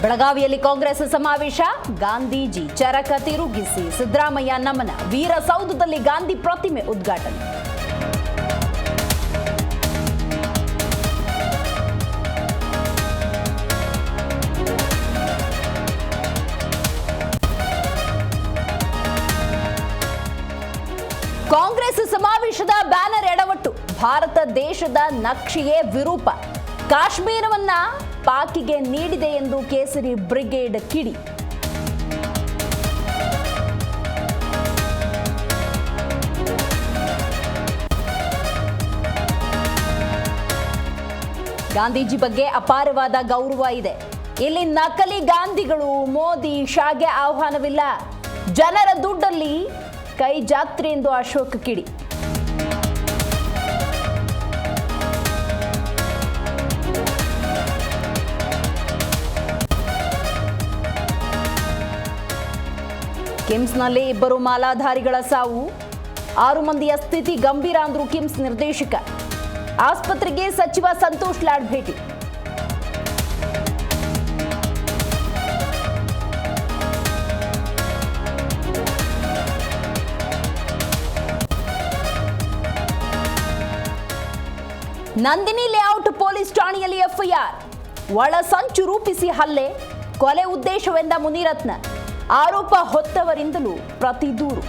ಬೆಳಗಾವಿಯಲ್ಲಿ ಕಾಂಗ್ರೆಸ್ ಸಮಾವೇಶ, ಗಾಂಧೀಜಿ ಚರಕ ತಿರುಗಿಸಿ ಸಿದ್ದರಾಮಯ್ಯ ನಮನ, ವೀರಸೌಧದಲ್ಲಿ ಗಾಂಧಿ ಪ್ರತಿಮೆ ಉದ್ಘಾಟನೆ. ಕಾಂಗ್ರೆಸ್ ಸಮಾವೇಶದ ಬ್ಯಾನರ್ ಎಡವಟ್ಟು, ಭಾರತ ದೇಶದ ನಕ್ಷೆಯೇ ವಿರೂಪ, ಕಾಶ್ಮೀರವನ್ನ ಪಾಕಿಗೆ ನೀಡಿದೆ ಎಂದು ಕೇಸರಿ ಬ್ರಿಗೇಡ್ ಕಿಡಿ. ಗಾಂಧೀಜಿ ಬಗ್ಗೆ ಅಪಾರವಾದ ಗೌರವ ಇದೆ. ಇಲ್ಲಿ ನಕಲಿ ಗಾಂಧಿಗಳು, ಮೋದಿ, ಶಾಗೆ ಆಹ್ವಾನವಿಲ್ಲ. ಜನರ ದುಡ್ಡಲ್ಲಿ ಕೈ ಜಾತ್ರೆ ಎಂದು ಅಶೋಕ್ ಕಿಡಿ. ಕಿಮ್ಸ್ನಲ್ಲಿ ಇಬ್ಬರು ಮಾಲಾಧಾರಿಗಳ ಸಾವು, 6 ಮಂದಿಯ ಸ್ಥಿತಿ ಗಂಭೀರ ಅಂದ್ರು ಕಿಮ್ಸ್ ನಿರ್ದೇಶಕ. ಆಸ್ಪತ್ರೆಗೆ ಸಚಿವ ಸಂತೋಷ್ ಲಾಡ್ ಭೇಟಿ. ನಂದಿನಿ ಲೇಔಟ್ ಪೊಲೀಸ್ ಠಾಣೆಯಲ್ಲಿ ಎಫ್ಐಆರ್, ಒಳ ಸಂಚು ರೂಪಿಸಿ ಹಲ್ಲೆ, ಕೊಲೆ ಉದ್ದೇಶವೆಂದ ಮುನಿರತ್ನ, ಆರೋಪ ಹೊತ್ತವರಿಂದಲೂ ಪ್ರತಿ ದೂರು.